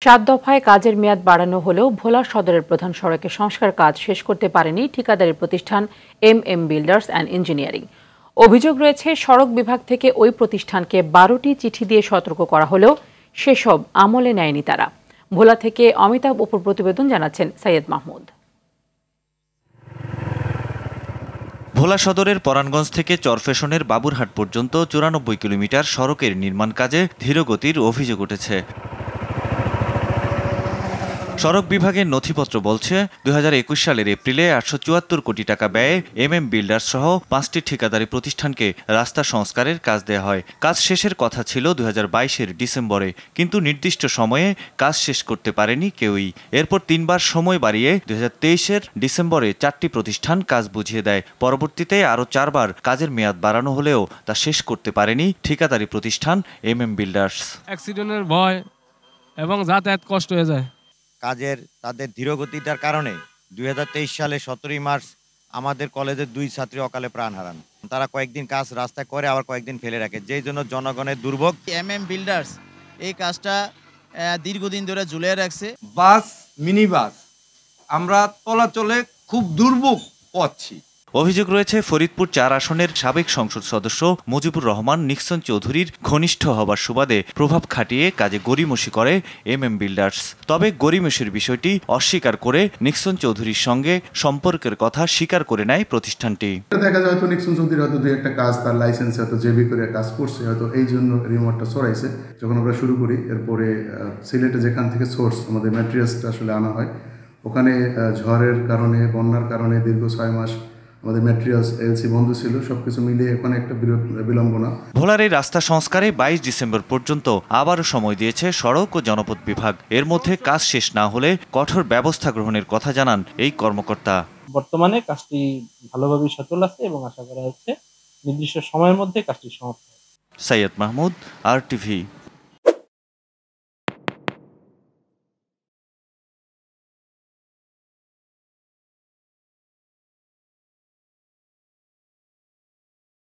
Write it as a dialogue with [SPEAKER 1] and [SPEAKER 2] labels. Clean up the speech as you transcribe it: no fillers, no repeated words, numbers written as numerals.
[SPEAKER 1] 7 দফায় কাজের মেয়াদ বাড়ানো হলেও ভোলা সদরের প্রধান সড়কে সংস্কার কাজ শেষ করতে পারেনি ঠিকাদারি প্রতিষ্ঠান এম বিল্ডার্স অ্যান্ড ইঞ্জিনিয়ারিং। অভিযোগ রয়েছে সড়ক বিভাগ থেকে ওই প্রতিষ্ঠানকে 12টি চিঠি দিয়ে সতর্ক করা হলেও সেসব আমলে নেয়নি তারা। ভোলা থেকে অমিতাভ অপুর প্রতিবেদন জানাচ্ছেন সৈয়দ মাহমুদ।
[SPEAKER 2] ভোলা সদরের পরাণগঞ্জ থেকে চরফেশনের বাবুরহাট পর্যন্ত 94 কিলোমিটার সড়কের নির্মাণ কাজে ধীরগতির অভিযোগ উঠেছে। সড়ক বিভাগের নথিপত্র বলছে 2021 সালের এপ্রিলে 874 কোটি টাকা ব্যয়ে এম বিল্ডার্স সহ 5টি ঠিকাদারি প্রতিষ্ঠানকে রাস্তা সংস্কারের কাজ দেয়া হয়। কাজ শেষের কথা ছিল 2022-এর ডিসেম্বরে, কিন্তু নির্দিষ্ট সময়ে কাজ শেষ করতে পারেনি কেউই। এরপর 3বার সময় বাড়িয়ে 2023-এর ডিসেম্বরে 4টি প্রতিষ্ঠান কাজ বুঝিয়ে দেয়। পরবর্তীতে আরও 4বার কাজের মেয়াদ বাড়ানো হলেও তা শেষ করতে পারেনি ঠিকাদারি প্রতিষ্ঠান এম বিল্ডার্স।
[SPEAKER 3] অ্যাক্সিডেন্টের ভয় এবং যাতায়াত কষ্ট হয়ে যায়।
[SPEAKER 4] কাজের তাদের ধীরগতিটার কারণে 2023 সালে 17 মার্চ আমাদের কলেজের 2 ছাত্রী অকালে প্রাণ হারান। তারা কয়েকদিন কাজ রাস্তায় করে আবার কয়েকদিন ফেলে রাখে, যেই জন্য জনগণের দুর্ভোগ।
[SPEAKER 5] এম বিল্ডার্স এই কাজটা দীর্ঘদিন ধরে ঝুলিয়ে রাখছে।
[SPEAKER 6] বাস, মিনি বাস আমরা চলাচলে খুব দুর্ভোগ পাচ্ছি।
[SPEAKER 2] অভিযোগ রয়েছে ফরিদপুর 4 আসনের সাবেক সংসদ সদস্য মুজিবুর রহমান নিক্সন চৌধুরীর ঘনিষ্ঠ হবার সুবাদে প্রভাব খাটিয়ে কাজে গড়িমসি করে এম বিল্ডার্স। তবে গড়িমসির বিষয়টি অস্বীকার করে নিক্সন চৌধুরীর সঙ্গে সম্পর্কের কথা স্বীকার করে নেয় প্রতিষ্ঠানটি।
[SPEAKER 7] দেখা যায় হয়তো নিক্সন চৌধুরী হয়তো দুই একটা কাজ তার লাইসেন্সে হয়তো জেবি করে কাজ করছে, হয়তো এই জন্য রিমোটটা সরাইছে। যখন আমরা শুরু করি এরপরে সিলেটে যেখান থেকে সোর্স আমাদের ম্যাটেরিয়ালসটা আসলে আনা হয়, ওখানে ঝড়ের কারণে বন্যার কারণে দীর্ঘ 6 মাস আমাদের ম্যাটেরিয়ালস এলসি বন্ধ ছিল। সবকিছু মিলিয়ে এখানে একটা বিলম্বনা।
[SPEAKER 2] ভোলার এই রাস্তা সংস্কারে 22 ডিসেম্বর পর্যন্ত আবারও সময় দিয়েছে সড়ক ও জনপথ বিভাগ। এর মধ্যে কাজ শেষ না হলে কঠোর ব্যবস্থা গ্রহণের কথা জানান এই কর্মকর্তা।
[SPEAKER 8] বর্তমানে কাজটি ভালোভাবে সচল আছে এবং আশা করা হচ্ছে নির্দিষ্ট সময়ের মধ্যে কাজটি সমাপ্ত হবে।
[SPEAKER 2] সৈয়দ মাহমুদ, RTV।